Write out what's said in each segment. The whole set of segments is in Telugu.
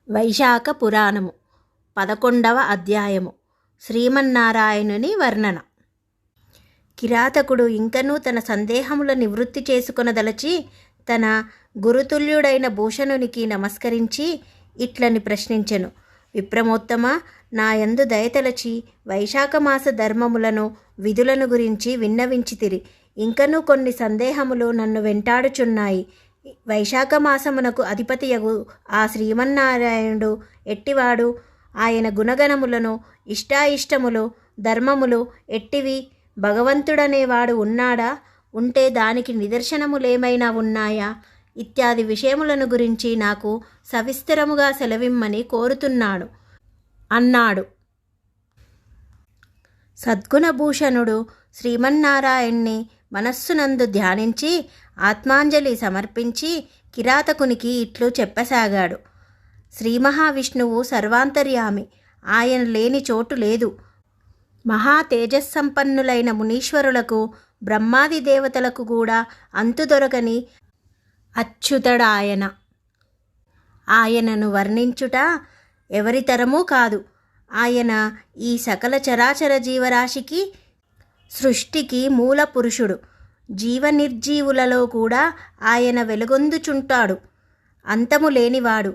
వైశాఖ పురాణము 11వ అధ్యాయము శ్రీమన్నారాయణుని వర్ణన. కిరాతకుడు ఇంకనూ తన సందేహముల నివృత్తి చేసుకొనదలచి తన గురుతుల్యుడైన భూషణునికి నమస్కరించి ఇట్లని ప్రశ్నించెను. విప్రమోత్తమ, నాయందు దయతలచి వైశాఖమాస ధర్మములను విధులను గురించి విన్నవించితిరి. ఇంకనూ కొన్ని సందేహములు నన్ను వెంటాడుచున్నాయి. వైశాఖ మాసమునకు అధిపతియగు ఆ శ్రీమన్నారాయణుడు ఎట్టివాడు? ఆయన గుణగణములను, ఇష్టాయిష్టములు, ధర్మములు ఎట్టివి? భగవంతుడనేవాడు ఉన్నాడా? ఉంటే దానికి నిదర్శనములేమైనా ఉన్నాయా? ఇత్యాది విషయములను గురించి నాకు సవిస్తరముగా సెలవిమ్మని కోరుతున్నాడు అన్నాడు. సద్గుణభూషణుడు శ్రీమన్నారాయణ్ణి మనస్సునందు ధ్యానించి ఆత్మాంజలి సమర్పించి కిరాతకునికి ఇట్లు చెప్పసాగాడు. శ్రీ మహావిష్ణువు సర్వాంతర్యామి. ఆయన లేని చోటు లేదు. మహా తేజస్సంపన్నులైన మునీశ్వరులకు, బ్రహ్మాది దేవతలకు కూడా అంతుదొరకని అచ్యుతడాయన. ఆయనను వర్ణించుట ఎవరితరమూ కాదు. ఆయన ఈ సకల చరాచర జీవరాశికి, సృష్టికి మూల పురుషుడు. జీవ నిర్జీవులలో కూడా ఆయన వెలుగొందుచుంటాడు. అంతము లేనివాడు.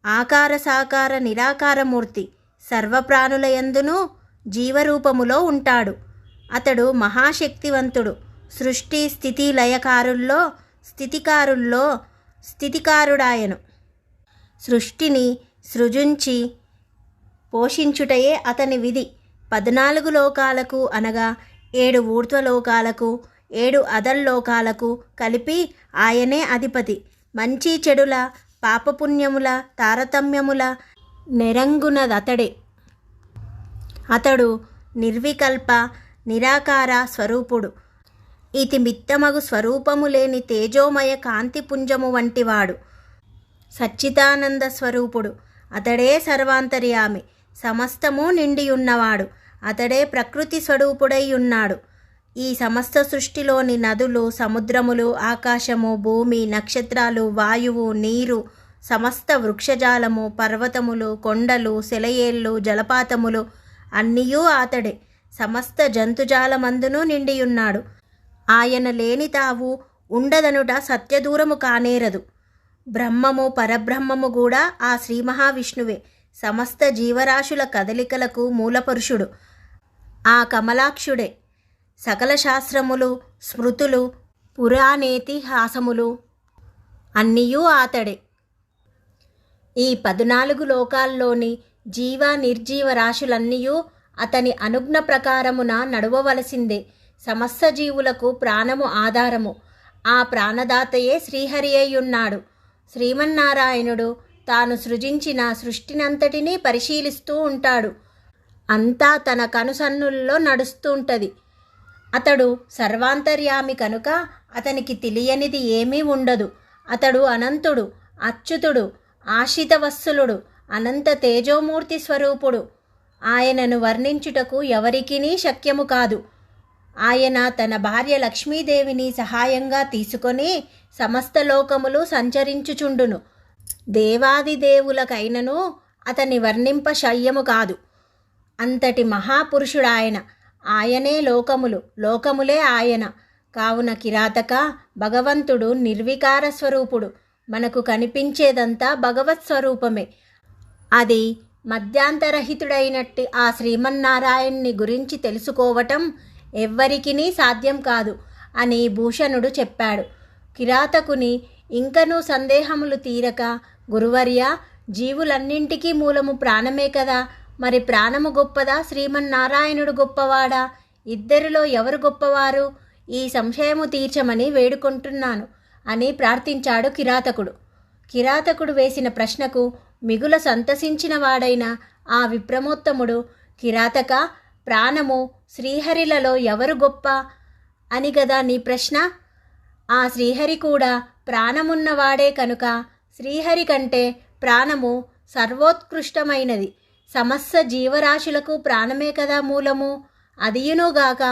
ఆకార సాకార నిరాకారమూర్తి. సర్వప్రాణులయందునూ జీవరూపములో ఉంటాడు. అతడు మహాశక్తివంతుడు. సృష్టి స్థితి లయకారుల్లో స్థితికారుల్లో స్థితికారుడాయను. సృష్టిని సృజించి పోషించుటయే అతని విధి. 14 లోకాలకు అనగా 7 ఊర్ధ్వలోకాలకు, 7 అధర్లోకాలకు కలిపి ఆయనే అధిపతి. మంచి చెడుల, పాపపుణ్యముల తారతమ్యముల నెరంగునదతడే. అతడు నిర్వికల్ప నిరాకార స్వరూపుడు. ఇతి మిత్తమగు స్వరూపము లేని తేజోమయ కాంతిపుంజము వంటివాడు. సచ్చిదానంద స్వరూపుడు. అతడే సర్వాంతర్యామి. సమస్తము నిండియున్నవాడు. అతడే ప్రకృతి స్వరూపుడై ఉన్నాడు. ఈ సమస్త సృష్టిలోని నదులు, సముద్రములు, ఆకాశము, భూమి, నక్షత్రాలు, వాయువు, నీరు, సమస్త వృక్షజాలము, పర్వతములు, కొండలు, సెలయేళ్ళు, జలపాతములు అన్నీయూ అతడే. సమస్త జంతుజాలమందును నిండియున్నాడు. ఆయన లేని తావు ఉండదనుట సత్యదూరము కానేరదు. బ్రహ్మము పరబ్రహ్మము కూడా ఆ శ్రీ మహావిష్ణువే. సమస్త జీవరాశుల కదలికలకు మూలపురుషుడు ఆ కమలాక్షుడే. సకల శాస్త్రములు, స్మృతులు, పురాణేతిహాసములు అన్నీయూ అతడే. ఈ 14 లోకాల్లోని జీవ నిర్జీవ రాశులన్నీయూ అతని అనుజ్ఞ ప్రకారమున నడవవలసిందే. సమస్త జీవులకు ప్రాణము ఆధారము. ఆ ప్రాణదాతయే శ్రీహరి అయ్యున్నాడు. శ్రీమన్నారాయణుడు తాను సృజించిన సృష్టినంతటినీ పరిశీలిస్తూ ఉంటాడు. అంతా తన కనుసన్నుల్లో నడుస్తూ ఉంటుంది. అతడు సర్వాంతర్యామి కనుక అతనికి తెలియనిది ఏమీ ఉండదు. అతడు అనంతుడు, అచ్యుతుడు, ఆశ్రితవత్సలుడు, అనంత తేజోమూర్తి స్వరూపుడు. ఆయనను వర్ణించుటకు ఎవరికినీ శక్యము కాదు. ఆయన తన భార్య లక్ష్మీదేవిని సహాయంగా తీసుకొని సమస్త లోకములు సంచరించుచుండును. దేవాదిదేవులకైనను అతని వర్ణింప శయ్యము కాదు. అంతటి మహాపురుషుడాయన. ఆయనే లోకములు, లోకములే ఆయన. కావున కిరాతక, భగవంతుడు నిర్వికార స్వరూపుడు. మనకు కనిపించేదంతా భగవత్ స్వరూపమే. అది మధ్యాంతరహితుడైనట్టి ఆ శ్రీమన్నారాయణ్ణి గురించి తెలుసుకోవటం ఎవ్వరికినీ సాధ్యం కాదు అని భూషణుడు చెప్పాడు. కిరాతకుని ఇంకనూ సందేహములు తీరక, గురువర్య, జీవులన్నింటికీ మూలము ప్రాణమే కదా. మరి ప్రాణము గొప్పదా, శ్రీమన్నారాయణుడు గొప్పవాడా? ఇద్దరిలో ఎవరు గొప్పవారు? ఈ సంశయము తీర్చమని వేడుకుంటున్నాను అని ప్రార్థించాడు కిరాతకుడు. కిరాతకుడు వేసిన ప్రశ్నకు మిగుల సంతసించిన వాడైన ఆ విప్రమోత్తముడు, కిరాతక, ప్రాణము శ్రీహరిలలో ఎవరు గొప్ప అని గదా నీ ప్రశ్న? ఆ శ్రీహరి కూడా ప్రాణమున్నవాడే కనుక శ్రీహరి కంటే ప్రాణము సర్వోత్కృష్టమైనది. సమస్త జీవరాశులకు ప్రాణమే కదా మూలము. అదియునుగాక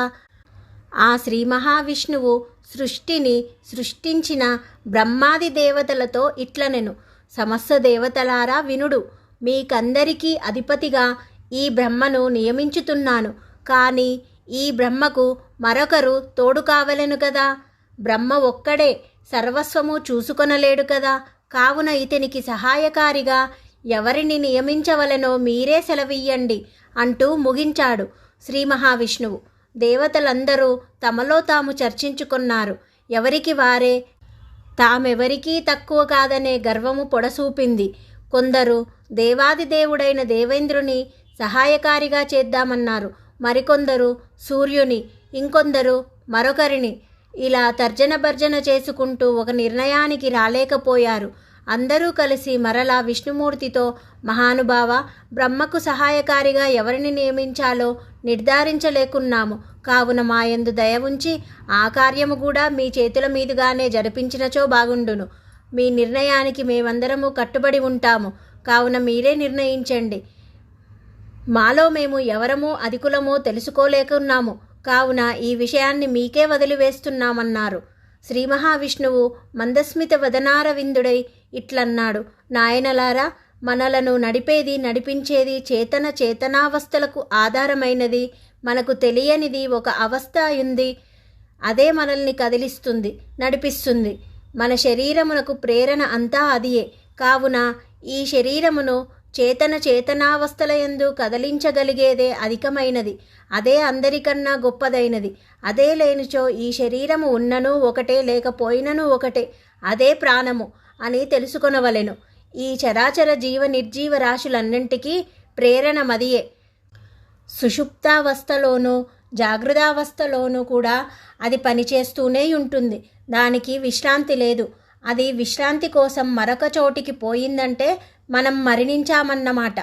ఆ శ్రీ మహావిష్ణువు సృష్టిని సృష్టించిన బ్రహ్మాది దేవతలతో ఇట్లనెను. సమస్త దేవతలారా వినుడు. మీకందరికీ అధిపతిగా ఈ బ్రహ్మను నియమించుతున్నాను. కానీ ఈ బ్రహ్మకు మరొకరు తోడు కావలెను కదా. బ్రహ్మ ఒక్కడే సర్వస్వము చూసుకొనలేడు కదా. కావున ఇతనికి సహాయకారిగా ఎవరిని నియమించవలెనో మీరే సెలవియ్యండి అంటూ ముగించాడు శ్రీ మహావిష్ణువు. దేవతలందరూ తమలో తాము చర్చించుకున్నారు. ఎవరికి వారే తామెవరికీ తక్కువ కాదనే గర్వము పొడసూపింది. కొందరు దేవాది దేవుడైన దేవేంద్రుని సహాయకారిగా చేద్దామన్నారు. మరికొందరు సూర్యుని, ఇంకొందరు మరొకరిని. ఇలా తర్జన భర్జన చేసుకుంటూ ఒక నిర్ణయానికి రాలేకపోయారు. అందరూ కలిసి మరలా విష్ణుమూర్తితో, మహానుభావ, బ్రహ్మకు సహాయకారిగా ఎవరిని నియమించాలో నిర్ధారించలేకున్నాము. కావున మాయందు దయ ఉంచి ఆ కార్యము కూడా మీ చేతుల మీదుగానే జరిపించినచో బాగుండును. మీ నిర్ణయానికి మేమందరము కట్టుబడి ఉంటాము. కావున మీరే నిర్ణయించండి. మాలో మేము ఎవరమో అధికులమో తెలుసుకోలేకున్నాము. కావున ఈ విషయాన్ని మీకే వదిలివేస్తున్నామన్నారు. శ్రీ మహావిష్ణువు మందస్మిత వదనారవిందుడై ఇట్లన్నాడు. నాయనలారా, మనలను నడిపేది, నడిపించేది, చేతనావస్థలకు ఆధారమైనది, మనకు తెలియనిది ఒక అవస్థ ఉంది. అదే మనల్ని కదిలిస్తుంది, నడిపిస్తుంది. మన శరీరమునకు ప్రేరణ అంతా అదియే. కావున ఈ శరీరమును చేతనావస్థలయందు కదిలించగలిగేదే అధికమైనది. అదే అందరికన్నా గొప్పదైనది. అదే లేనిచో ఈ శరీరము ఉన్నను ఒకటే, లేకపోయినను ఒకటే. అదే ప్రాణము అని తెలుసుకొనవలెను. ఈ చరాచర జీవ నిర్జీవ రాశులన్నింటికీ ప్రేరణ మదియే. సుషుప్తావస్థలోనూ జాగృతావస్థలోనూ కూడా అది పనిచేస్తూనే ఉంటుంది. దానికి విశ్రాంతి లేదు. అది విశ్రాంతి కోసం మరొక చోటికి పోయిందంటే మనం మరణించామన్నమాట.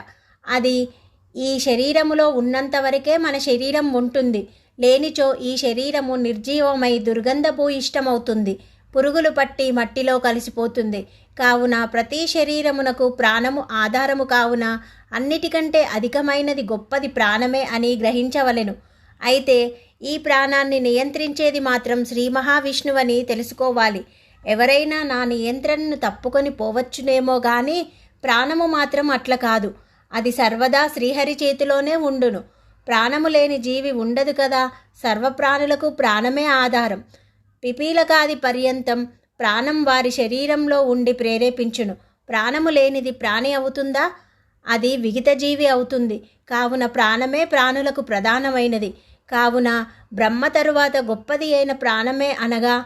అది ఈ శరీరములో ఉన్నంత వరకే మన శరీరం ఉంటుంది. లేనిచో ఈ శరీరము నిర్జీవమై దుర్గంధభూయిష్టమవుతుంది. పురుగులు పట్టి మట్టిలో కలిసిపోతుంది. కావున ప్రతి శరీరమునకు ప్రాణము ఆధారము. కావున అన్నిటికంటే అధికమైనది గొప్పది ప్రాణమే అని గ్రహించవలెను. అయితే ఈ ప్రాణాన్ని నియంత్రించేది మాత్రం శ్రీ మహావిష్ణువని తెలుసుకోవాలి. ఎవరైనా నా నియంత్రణను తప్పుకొని పోవచ్చునేమో కానీ ప్రాణము మాత్రం అట్ల కాదు. అది సర్వదా శ్రీహరి చేతిలోనే ఉండును. ప్రాణము లేని జీవి ఉండదు కదా. సర్వప్రాణులకు ప్రాణమే ఆధారం. పిపీలకాది పర్యంతం ప్రాణం వారి శరీరంలో ఉండి ప్రేరేపించును. ప్రాణము లేనిది ప్రాణి అవుతుందా? అది విహిత జీవి అవుతుంది. కావున ప్రాణమే ప్రాణులకు ప్రధానమైనది. కావున బ్రహ్మ తరువాత గొప్పది అయిన ప్రాణమే అనగా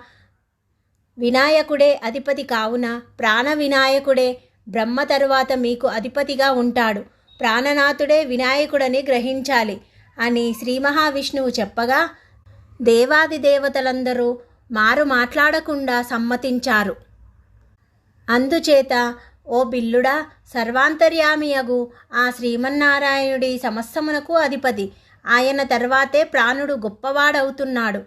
వినాయకుడే అధిపతి. కావున ప్రాణ వినాయకుడే బ్రహ్మ తరువాత మీకు అధిపతిగా ఉంటాడు. ప్రాణనాథుడే వినాయకుడని గ్రహించాలి అని శ్రీ మహావిష్ణువు చెప్పగా దేవాది దేవతలందరూ మారు మాట్లాడకుండా సమ్మతించారు. అందుచేత ఓ బిల్లుడా, సర్వాంతర్యామియగు ఆ శ్రీమన్నారాయణుడి సమస్తమునకు అధిపతి. ఆయన తర్వాతే ప్రాణుడు గొప్పవాడవుతున్నాడు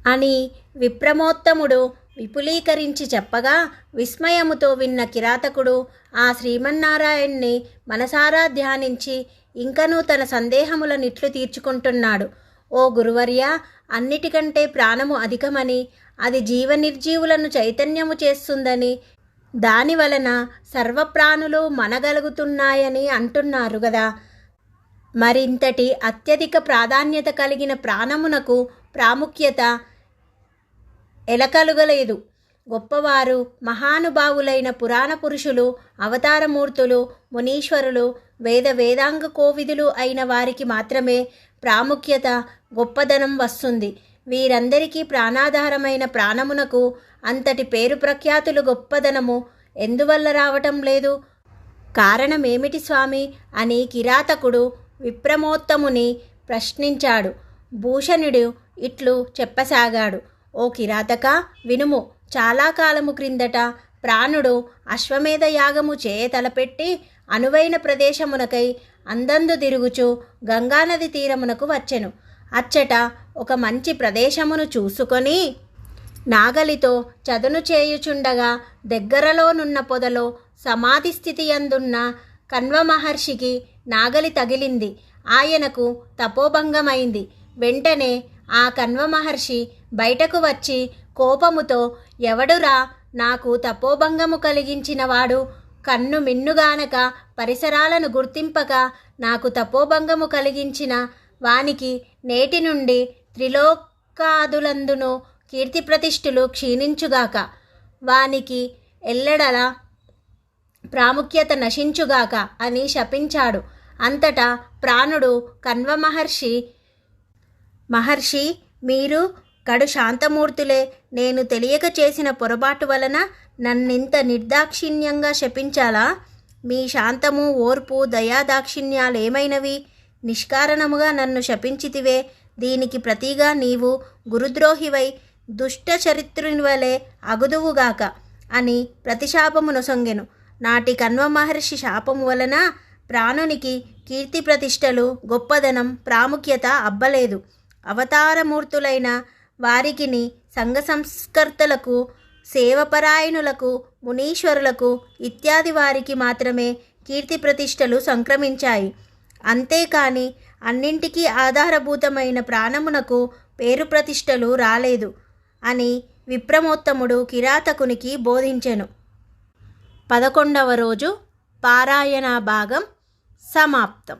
అని విప్రమోత్తముడు విపులీకరించి చెప్పగా విస్మయముతో విన్న కిరాతకుడు ఆ శ్రీమన్నారాయణ్ణి మనసారా ధ్యానించి ఇంకనూ తన సందేహములనిట్లు తీర్చుకుంటున్నాడు. ఓ గురువర్య, అన్నిటికంటే ప్రాణము అధికమని, అది జీవనిర్జీవులను చైతన్యము చేస్తుందని, దాని వలన సర్వప్రాణులు మనగలుగుతున్నాయని అంటున్నారు గదా. మరింతటి అత్యధిక ప్రాధాన్యత కలిగిన ప్రాణమునకు ప్రాముఖ్యత ఎలకలుగలేదు. గొప్పవారు, మహానుభావులైన పురాణ పురుషులు, అవతారమూర్తులు, మునీశ్వరులు, వేదాంగ కోవిదులు అయిన వారికి మాత్రమే ప్రాముఖ్యత, గొప్పదనం వస్తుంది. వీరందరికీ ప్రాణాధారమైన ప్రాణమునకు అంతటి పేరు ప్రఖ్యాతులు, గొప్పదనము ఎందువల్ల రావటం లేదు? కారణమేమిటి స్వామి అని కిరాతకుడు విప్రమోత్తముని ప్రశ్నించాడు. భూషణుడు ఇట్లు చెప్పసాగాడు. ఓ కిరాతక, వినుము. చాలా కాలము క్రిందట ప్రాణుడు అశ్వమేధ యాగము చేయ తలపెట్టి అనువైన ప్రదేశమునకై అందందు తిరుగుచు గంగానది తీరమునకు వచ్చెను. అచ్చట ఒక మంచి ప్రదేశమును చూసుకొని నాగలితో చదును చేయుచుండగా దగ్గరలోనున్న పొదలో సమాధి స్థితి యందున్న కణ్వ మహర్షికి నాగలి తగిలింది. ఆయనకు తపోభంగమైంది. వెంటనే ఆ కణ్వ మహర్షి బయటకు వచ్చి కోపముతో, ఎవడురా నాకు తపోభంగము కలిగించినవాడు? కన్ను మిన్నుగానక పరిసరాలను గుర్తింపక నాకు తపోభంగము కలిగించిన వానికి నేటి నుండి త్రిలోకాదులందును కీర్తి ప్రతిష్ఠులు క్షీణించుగాక, వానికి ఎల్లడల ప్రాముఖ్యత నశించుగాక అని శపించాడు. అంతటా ప్రాణుడు కణ్వ మహర్షి మీరు కడు శాంతమూర్తులే, నేను తెలియక చేసిన పొరపాటు వలన నన్నింత నిర్దాక్షిణ్యంగా శపించాలా? మీ శాంతము, ఓర్పు, దయాదాక్షిణ్యాలేమైనవి? నిష్కారణముగా నన్ను శపించితివే, దీనికి ప్రతిగా నీవు గురుద్రోహివై దుష్ట చరిత్రుని వలె అగుదువుగాక అని ప్రతిశాపము నొసంగెను. నాటి కణ్వ మహర్షి శాపము వలన ప్రాణునికి కీర్తి ప్రతిష్టలు, గొప్పదనం, ప్రాముఖ్యత అబ్బలేదు. అవతారమూర్తులైన వారికిని, సంఘ సంస్కర్తలకు, సేవపరాయణులకు, మునీశ్వరులకు ఇత్యాది వారికి మాత్రమే కీర్తి ప్రతిష్టలు సంక్రమించాయి. అంతేకాని అన్నింటికీ ఆధారభూతమైన ప్రాణమునకు పేరు ప్రతిష్టలు రాలేదు అని విప్రమోత్తముడు కిరాతకునికి బోధించెను. 11వ రోజు పారాయణ భాగం సమాప్తం.